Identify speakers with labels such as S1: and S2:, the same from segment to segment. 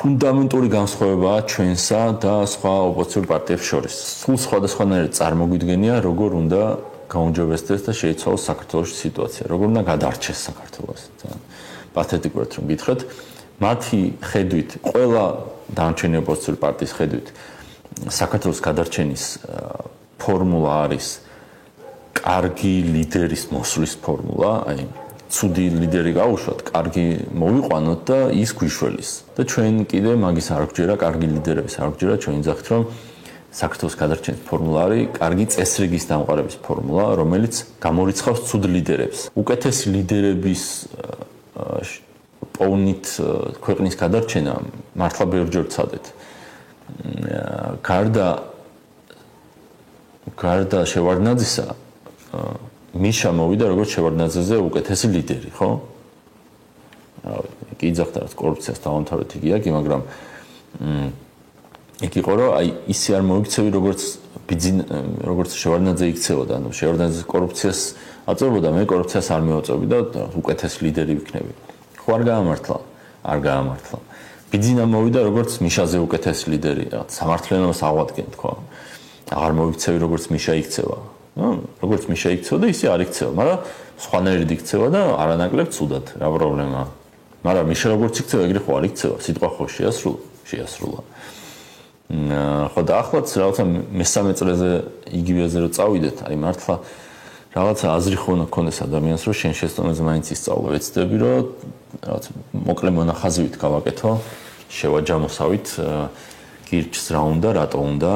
S1: ფუნდამენტური განსხვავებაა ჩვენსა და სხვა ოპოზიციურ პარტიებს შორის. სულ სხვადასხვანაირად წარმოგვიდგენია, როგორ უნდა გაუმჯობესდეს და შეიცვალოს საქართველოს სიტუაცია, როგორ უნდა გადარჩეს საქართველოს. პათეტიკურად რომ გითხრათ, მათი ხედვით, ყველა დანარჩენი ოპოზიციური პარტიის ხედვით, საქართველოს გადარჩენის ფორმულა არის კარგი ლიდერის მოსვლის ფორმულა, აი ცუდი ლიდერი გაუშვათ, კარგი მოვიყვანოთ და ის გვიშველის. და ჩვენ კიდე მაგის არ გვჯერა, კარგი ლიდერების არ გვჯერა, ჩვენ ვიძახით, რომ საქართველოს გადარჩენის ფორმულა არის კარგი წესრიგის დამყარების ფორმულა, რომელიც გამორიცხავს ცუდ ლიდერებს. უკეთესი ლიდერების პოვნით ქვეყნის გადარჩენა მართლა ბევრჯერ ვცადეთ. გარდა შევარდნაძისა მიშა მოვიდა როგორც შევარდნაძეზე უკეთესი ლიდერი, ხო? კი იძახდა რომ კორუფციას დავამთავრეთ იგი, მაგრამ იქ იყო რომ აი ისე არ მოიქცევი როგორც შევარდნაძე იქცეოდა, ანუ შევარდნაძე კორუფციას აწევებოდა, მე კორუფციას არ მევაწევი და უკეთესი ლიდერი ვიქნები. ხო არ გაამართლა. ბიძინა მოვიდა როგორც მიშაზე უკეთესი ლიდერი, სამართლიანობას აღვადგენ თქვა. აღარ მოიქცევი როგორც მიშა იქცევა. როგორც მიშა იქცევა და ისე არ იქცევა, მაგრამ სხვანაირად იქცევა და არანაკლებ ცუდად, რა პრობლემაა. მაგრამ მიშა როგორც იქცევა, ეგრე ხო არ იქცევა, სიტყვა ხო შეასრულა. ხო და ახლაც რაღაცა მესამე წრეზე იგივეზე რომ წავიდეთ, აი მართლა რაღაცა აზრი ხო უნდა გქონდეს ადამიანს, რომ შენ შესწავლაზე მაინც ისწავლო, ვეცდები, რომ რაღაც მოკლე მონახაზივით გავაკეთო, შევაჯამოსავით გირჩს რა უნდა, რატო უნდა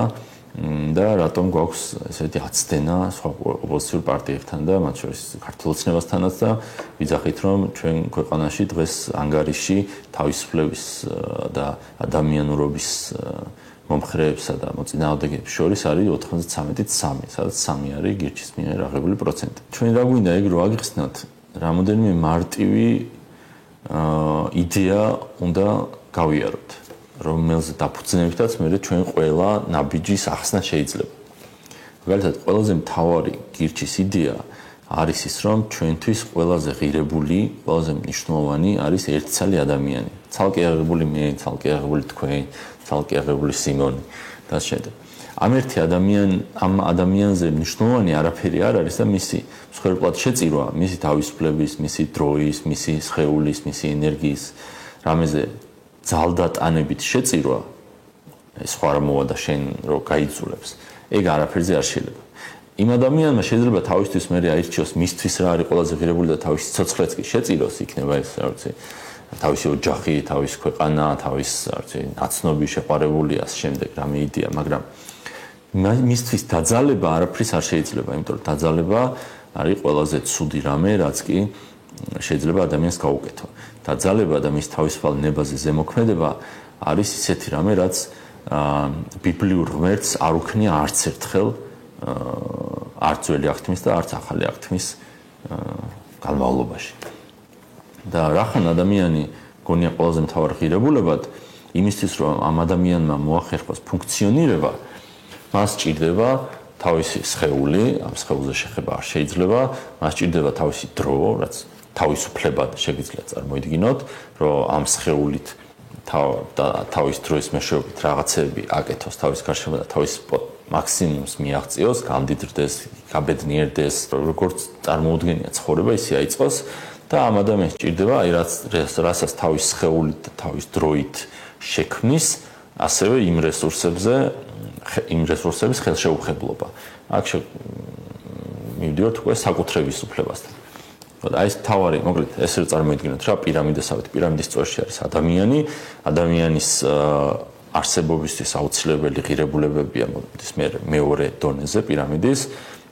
S1: და რატომ გვაქვს ესეთი აცდენა სხვა ოპოზიციურ პარტიებთან და მათ შორის ქართულ ოცნებასთანაც და ვიძახით, რომ ჩვენ ქვეყანაში დღეს ანგარიში თავისუფლების და ადამიანურობის მომხრეებსა და მოწინააღმდეგეებს შორის არის 93, სადაც 3 არის გირჩის მიერ აღებული პროცენტი. ჩვენ რა გვინდა ეგ რო აგიხსნათ, რამოდენიმე მარტივი იდეა უნდა გავიაროთ, რომელზე დაფუძნებითაც მე ჩვენ ყველა ნაბიჯის ახსნა შეიძლება. მაგალითად, ყველაზე მთავარი გირჩის იდეა არის ის, რომ ჩვენთვის ყველაზე ღირებული, ყველაზე მნიშვნელოვანი არის ერთცალი ადამიანი. ცალკე აღებული მე, ცალკე აღებული თქვენ, ცალკე აღებული სიმონი და შემდეგ. ამ ადამიანზე მნიშვნელოვანი არაფერი არ არის და მისი მსხვერპლად შეწირვა, მისი თავისუფლების, მისი დროის, მისი სხეულის, მისი ენერგიის რამეზე ძალდატანებით შეწირვა, სხვა რა მოვა და შენ რო გაიძულებს, ეგ არაფერზე არ შეიძლება. იმ ადამიანმა შეიძლება თავისთვის მე აირჩიოს მისთვის რა არის ყველაზე ღირებული და თავის ცოცხლეც კი შეწიროს, იქნება ეს რა ვიცი, თავისი ოჯახი, თავის ქვეყანა, თავის რა ვიცი, ნაცნობი შეყვარებული ამ შემდეგ რამე იდეა, მაგრამ მისთვის დაძალება არაფრის არ შეიძლება, იმიტომ რომ დაძალება არის ყველაზე ცუდი რამე, რაც კი შეიძლება ადამიანს გაუკეთო. დაძალება და მის თავისუფალ ნებაზე ზემოქმედება არის ისეთი რამე, რაც ბიბლიურ ღმერთს არ უქნია არც ერთხელ არც ძველი აღთქმის და არც ახალი აღთქმის განმავლობაში. და რახან ადამიანი გონია ყველაზე მთავარ ღირებულებად, იმისთვის რომ ამ ადამიანმა მოახერხოს ფუნქციონირება, მას სჭირდება თავისი სხეული, ამ სხეულზე შეხება არ შეიძლება, მას სჭირდება თავისი დრო, რაც თავისუფლებად შეგიძლია წარმოიდგინოთ, რომ ამ სხეულით თავის დროის მეშვეობით რაღაცები აკეთოს თავის გარშემო და თავის მაქსიმუმს მიაღწიოს, გამდიდრდეს, გაბედნიერდეს, როგორც წარმოუდგენია ცხოვრება, ისე აიწყოს და ამ ადამიანს სჭირდება, აი რასაც თავის სხეულით და თავის დროით შექმნის, ასევე იმ რესურსების ხელშეუხებლობა. აქ მივდივართ უკვე საკუთრების უფლებასთან. აი ეს თავარი, მოკლედ, ესე წარმოიდგინოთ რა პირამიდასავით, პირამიდის წვერში არის ადამიანი, ადამიანის არსებობისთვის აუცილებელი ღირებულებებია მეორე დონეზე პირამიდის,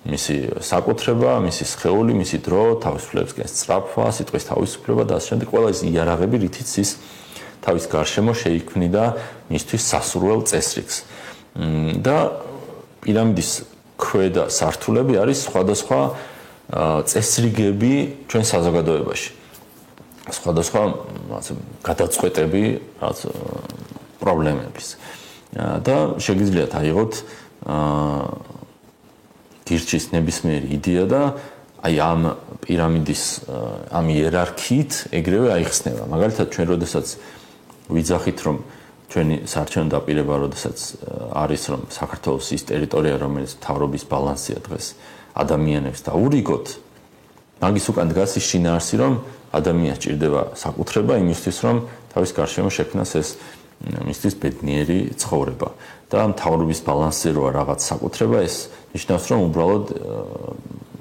S1: მისი საკუთრება, მისი სხეული, მისი დრო, თავისუფლებისკენ სწრაფვა, სიტყვის თავისუფლება და ასე შემდეგ, ყველა ეს იარაღები, რითიც ის თავის გარშემო შეიქმნიდა მისთვის სასურველ წესრიგს. და პირამიდის ქვედა სართულები არის სხვადასხვა წესრიგები ჩვენ საზოგადოებაში. სხვადასხვა გადაწყვეტები, რაც პრობლემების. და შეგიძლიათ აიღოთ გირჩის ნებისმიერი იდეა და აი ამ პირამიდის ამ იერარქიით ეგრევე აიხსნება. მაგალითად ჩვენ როდესაც ვიძახით რომ ჩვენი საარჩევნო დაპირება, როდესაც არის რომ საქართველოს ის ტერიტორია, რომელიც მთავრობის ბალანსია დღეს ადამიანებს დაურიგოთ, მაგის უკან დგას ის შინაარსი, რომ ადამიანს ჭირდება საკუთრება იმისთვის, რომ თავის გარშემო შექმნას ეს მისთვის ბედნიერი ცხოვრება. და მთავრობის ბალანსზე როა რაღაც საკუთრება, ეს ნიშნავს, რომ უბრალოდ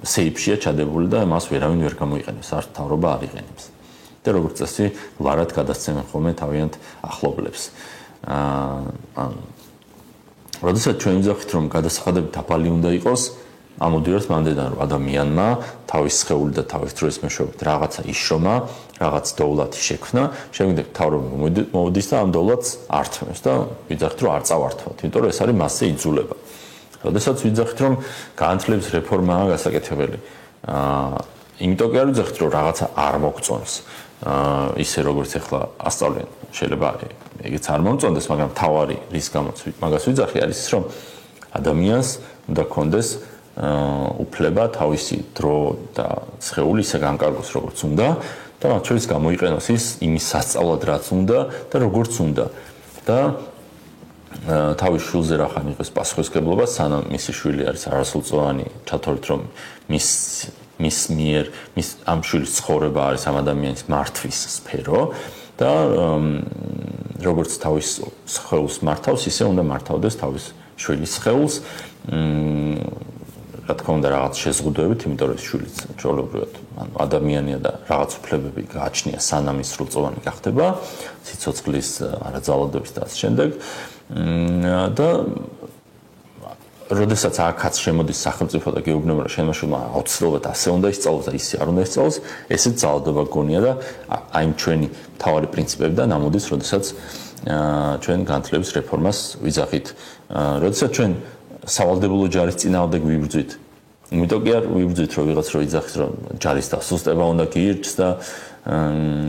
S1: სეიფშია ჩადებული და მას ვერავინ ვერ გამოიყენებს, არც მთავრობა არ იყენებს. და როგორც წესი, ლარად გადასცემენ ხოლმე თავიანთ ახლობლებს. როდესაც ჩვენ ვიძახით, რომ გადასახადები დაბალი უნდა იყოს, ამოდიართ მანდედან, რომ ადამიანმა თავის სხეული და თავის დროის მეშვეობით რაღაცა იშრომა, რაღაც დოვლათი შექმნა, შეგვიძლია მთავრობა მოუდის და ამ დოვლათს ართმევს და ვიძახით, რომ არ წავართვათ, იმიტომ რომ ეს არის მასზე იძულება. როდესაც ვიძახით, რომ განათლების რეფორმაა გასაკეთებელი, იმიტომ კი არ ვიძახით, რომ რაღაცა არ მოგწონს, ისე როგორც ახლა ასწავლენ, შეიძლება ეგეც არ მომწონდეს, მაგრამ თავარი რის გამოც მაგას ვიძახი არის ის, რომ ადამიანს უნდა კონდეს უფლება თავისი დრო და სხეული ისე განკარგოს, როგორც უნდა და მათ შორის გამოიყენოს ის იმის სასწავლად, რაც უნდა და როგორც უნდა. და თავის შვილზე რახან იყოს პასუხისმგებლობა, სანამ მისი შვილი არის არასრულწლოვანი, ჩათვალოთ, რომ მის მიერ ამ შვილის ცხოვრება არის ამ ადამიანის მართვის სფერო და როგორც თავის სხეულს მართავს, ისე უნდა მართავდეს თავის შვილის სხეულს. რა თქმა უნდა, რაღაც შეზღუდვებით, იმიტომ რომ შვილიც ჩვეულებრივად ადამიანია და რაღაც უფლებები გააჩნია, სანამ ის სრულწლოვანი გახდება, სიცოცხლის არაძალადობის და ასე შემდეგ. და როდესაც აქაც შემოდის სახელმწიფო და გეუბნება, რომ შენმა შვილმა აუცილებლად ასე უნდა ისწავლოს და ისე არ უნდა ისწავლოს, ესეც ძალადობა გონია და აი ჩვენი მთავარი პრინციპებიდან ამოდის, როდესაც ჩვენ განათლების რეფორმას ვიძახით. როდესაც ჩვენ სავალდებულო ჯარის წინააღმდეგ ვიბრძვით. იმიტომ კი არ ვიბრძვით, რომ ვიღაც რო იძახის, რომ ჯარის დასუსტება უნდა გირჩს და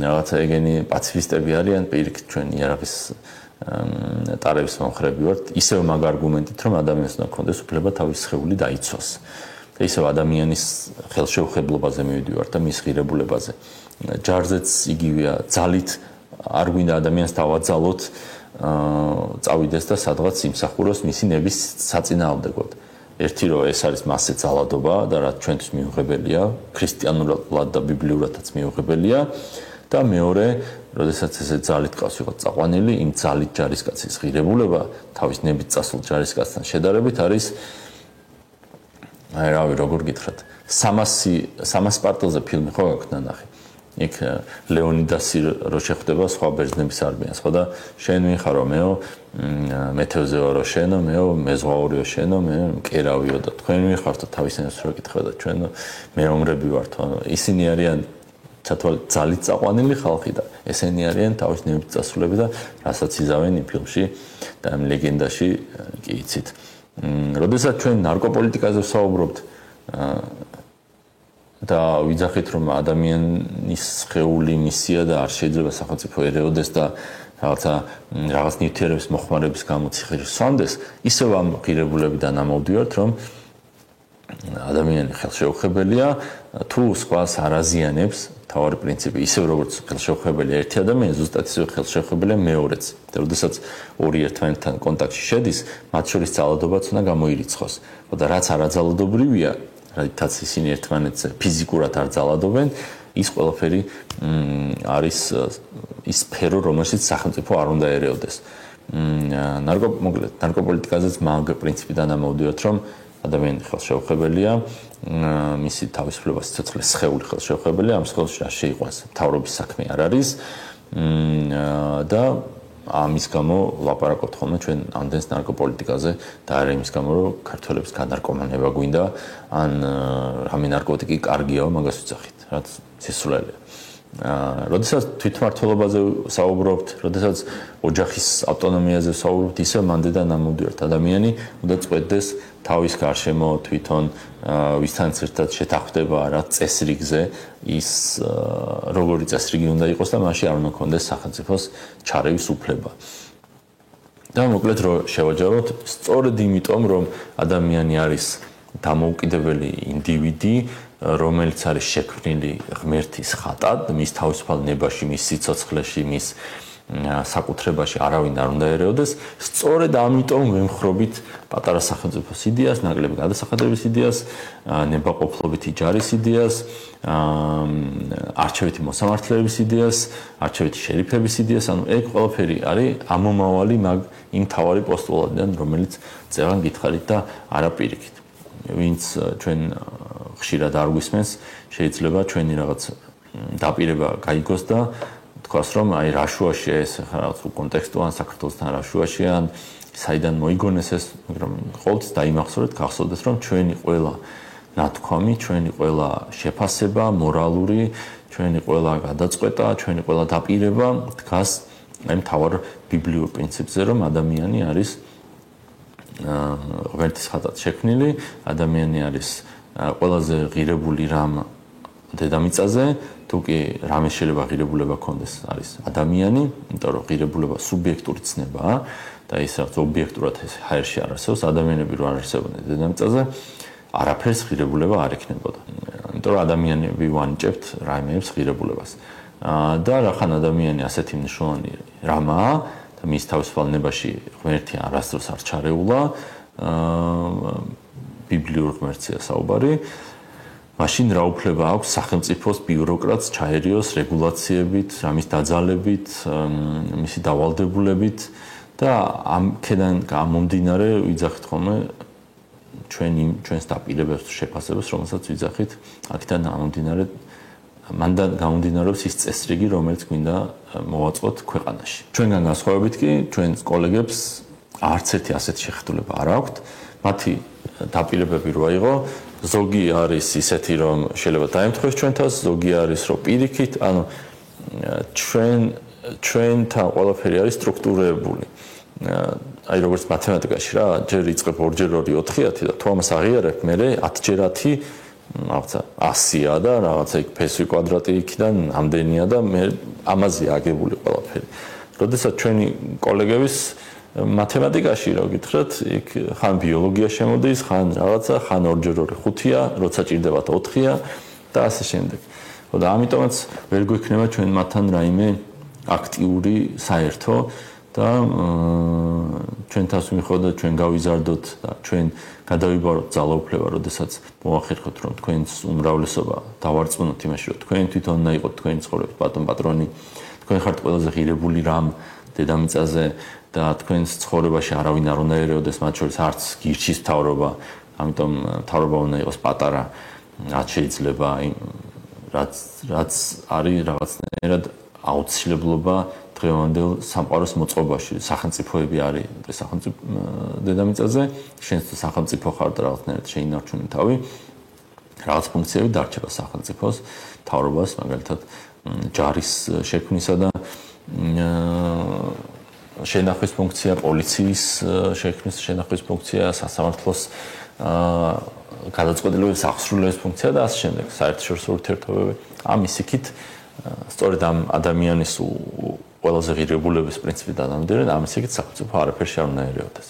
S1: რაღაცა ეგენი პაციფისტები არიან, პირიქით ჩვენ იარაღის ტარების მომხრები ვართ, ისევ მაგ არგუმენტით, რომ ადამიანს უნდა კონდეს უფლება თავის სხეული დაიცვას. და ისევ ადამიანის ხელშეუხებლობაზე მივიდივართ და მის ღირებულებაზე. ჯარზეც იგივეა, ძალით არ გვინდა ადამიანს დავაძალოთ, წავიდეს და სადღაც იმსახუროს მისი ნების საწინააღმდეგოდ. ერთი რომ ეს არის მასზე ძალადობა და რაც ჩვენთვის მიუღებელია, ქრისტიანულად და ბიბლიურადაც მიუღებელია და მეორე, როდესაც ესე ძალით ყავს ვიღაც წაყვანილი, იმ ძალით ჯარისკაცის ღირებულება თავის ნებით წასულ ჯარისკაცთან შედარებით არის რავი, როგორ გითხრათ, 300 სპარტელზე ფილმი ხო გაქვთ ნანახი. იქ ლეონიდასი რო შეხვდება სხვა ბერძნების არმიას, ხო და შენ ვიხარო, მეო მეთევზეო რო შენო, მეო მეზღვაურიო შენო, მე მკერავიო და თქვენ ვიხართო თავისენს რო გითხრა და ჩვენ მეომრები ვართ, ისინი არიან ჩათვალეთ ძალით წაყვანილი ხალხი და ესენი არიან თავის ნებით წასულები და რასაც იზავენ იმ ფილმში და ამ ლეგენდაში კი იცით. როდესაც ჩვენ ნარკოპოლიტიკაზე ვსაუბრობთ და ვიძახით, რომ ადამიანის სხეული მისია და არ შეიძლება სახელმწიფო ერეოდეს და რაღაც ნივთიერების მოხმარების გამო ციხეში სვამდეს, ისევ ამ ღირებულებიდან ამოვდივართ, რომ ადამიანი ხელშეუხებელია, თუ სხვას არ აზიანებს, თავარი პრინციპი, ისევ როგორც ხელშეუხებელია ერთი ადამიანი, ზუსტად ისევ ხელშეუხებელია მეორეც. და როდესაც ორი ერთმანეთთან კონტაქტში შედის, მათ შორის ძალადობაც უნდა გამოირიცხოს. და რაც არაძალადობრივია, რითაც ისინი ერთმანეთზე ფიზიკურად არ ძალადობენ, ის ყველაფერი არის ის სფერო, რომელშიც სახელმწიფო არ უნდა ერეოდეს. ნარკოპოლიტიკაზეც მაგ პრინციპიდან ამოვდივართ, რომ ადამიანი ხელშეუხებელია, მისი თავისუფლება, სიცოცხლის სხეული ხელშეუხებელია, ამ სხეულში რა შეიყვანს, მთავრობის საქმე არ არის და ამის გამო ლაპარაკობთ ხოლმე ჩვენ ამდენს ნარკოპოლიტიკაზე და არა იმის გამო, რომ ქართველებს განარკომანება გვინდა, ან რამე ნარკოტიკი კარგიაო, მაგას ვიძახით, რაც სისულელეა. როდესაც თვითმმართველობაზე საუბრობთ, როდესაც ოჯახის ავტონომიაზე საუბრობთ, ისევ მანდედან ამოვდივართ, ადამიანი უნდა წყვეტდეს თავის გარშემო თვითონ ვისთანაც ერთად შეთანხმდება რა წესრიგზე, ის როგორი წესრიგი უნდა იყოს და მაშინ არ უნდა კონდეს სახელმწიფოს ჩარევის უფლება. და მოკლედ რომ შევაჯამოთ, სწორედ იმიტომ რომ ადამიანი არის დამოუკიდებელი ინდივიდი, რომელიც არის შექმნილი ღმერთის ხატად, მის თავისუფალ ნებაში, მის სიცოცხლეში, მის საკუთრებაში არავინ არ უნდა ერეოდეს. სწორედ ამიტომ ვემხრობით პატარა სახელმწიფოს იდეას, ნაკლები გადასახადების იდეას, ნებაყოფლობითი ჯარის იდეას, არჩევითი მოსამართლეების იდეას, არჩევითი შერიფების იდეას, ანუ ეგ ყველაფერი არის ამომავალი იმ თავარი პოსტულატიდან, რომელიც წეღან გითხარით და არა პირიქით. ვინც ჩვენ ხშირად არ გვისმენს, შეიძლება ჩვენი რაღაც დაპირება გაიგოს და თქვას რომ აი რა შუაშია ეს ხა რაღაც კონტექსტუალ საქართველოსთან რა შუაშია ან საიდან მოიგონეს ეს, მაგრამ ყოველთვის დაიმახსოვრეთ, გახსოვდეს რომ ჩვენი ყველა ნათქვამი, ჩვენი ყველა შეფასება, მორალური, ჩვენი ყველა გადაწყვეტა, ჩვენი ყველა დაპირება დგას აი მთავარ ბიბლიურ პრინციპზე, რომ ადამიანი არის ღმერთის ხატად შექმნილი, ადამიანი არის ყველაზე ღირებული რამ დედამიწაზე, თუ კი რამე შეიძლება ღირებულება ქონდეს, არის ადამიანი, იმიტომ რომ ღირებულება სუბიექტური ცნებაა და ის რაც ობიექტურად ჰაერში არ არსებობს, ადამიანები რო არ არსებობდნენ დედამიწაზე, არაფერს ღირებულება არ ექნებოდა. იმიტომ რომ ადამიანები ვანიჭებთ რაიმეებს ღირებულებას. და რახან ადამიანი ასეთი მნიშვნელოვანი რამაა და მის თავისუფალნებაში ღმერთი არასდროს არ ჩარეულა, ბიბლიურ ღმერთია საუბარი, მაშინ რა უფლება აქვს სახელმწიფოს ბიუროკრატს ჩაერიოს რეგულაციებით, რამის დაძალებით, მისი დავალდებულებით და ამქედან გამომდინარე ვიძახით ხოლმე ჩვენს დაპირებებს შეფასებას, რომელსაც ვიძახით, აქედან მანდან გამომდინარეობს ის წესრიგი, რომელიც გვინდა მოვაწყოთ ქვეყანაში. ჩვენგან განსხვავებით კი, ჩვენს კოლეგებს არც ერთი ასეთი შეხედულება არ აქვთ. მათი დაპირებები რო აიღო, ზოგი არის ისეთი, რომ შეიძლება დაემთხვეს ჩვენ თავს, ზოგი არის, რომ პირიქით, ანუ ჩვენთან ყველაფერი არის სტრუქტურირებული. აი როგორც მათემატიკაში რა, ჯერ იწყებ 2 × 2 4 და თუ ამას აღიარებ, მე 10 ჯერ 10 რაღაცა 100-ია და რაღაცა იქ ფესვი კვადრატი იქიდან ამდენია და მე ამაზე აგებული ყველაფერი. როდესაც ჩვენი კოლეგების მათემატიკაში რო გითხრათ, იქ ხან ბიოლოგია შემოდის, ხან რაღაცა, ხან 2 × 2 5-ია, როცა ჭირდებათ 4-ია და ასე შემდეგ. და ამიტომაც ვერ გვექნება ჩვენ მათთან რაიმე აქტიური საერთო და ჩვენ თავს მიხოდა ჩვენ გავიზარდოთ და ჩვენ გადავიბაროთ ძალაუფლება, როდესაც მოახერხოთ რომ თქვენს უმრავლესობა დავარწმუნოთ იმაში, რომ თქვენ თვითონ უნდა იყოთ თქვენი ცხოვრების პატრონი, თქვენ ხართ ყველაზე ღირებული რამ დედამიწაზე და თქვენს ცხოვრებაში არავინ არ უნდა ერეოდეს, მათ შორის არც გირჩის მთავრობა, ამიტომ მთავრობა უნდა იყოს პატარა, რაც შეიძლება რაც არის რაღაცნაირად აუცილებლობა დღევანდელ სამყაროს მოწყობაში. სახელმწიფოები არის სახელმწიფო დედამიწაზე, შენ სახელმწიფო ხარ და რაღაცნაირად შეინარჩუნე თავი, რაღაც ფუნქციები დარჩება სახელმწიფოს, მთავრობას, მაგალითად ჯარის შექმნისა და შენახვის ფუნქცია, პოლიციის შექმნის შენახვის ფუნქცია, სასამართლოს გადაწყვეტილებების აღსრულების ფუნქცია და ასე შემდეგ, საერთაშორისო ურთიერთობები. ამის იქით სწორედ ამ ადამიანის ყველაზე ღირებულების პრინციპიდან ამდენად ამის იქით სახელმწიფო არაფერში არ უნდა ერეოდეს.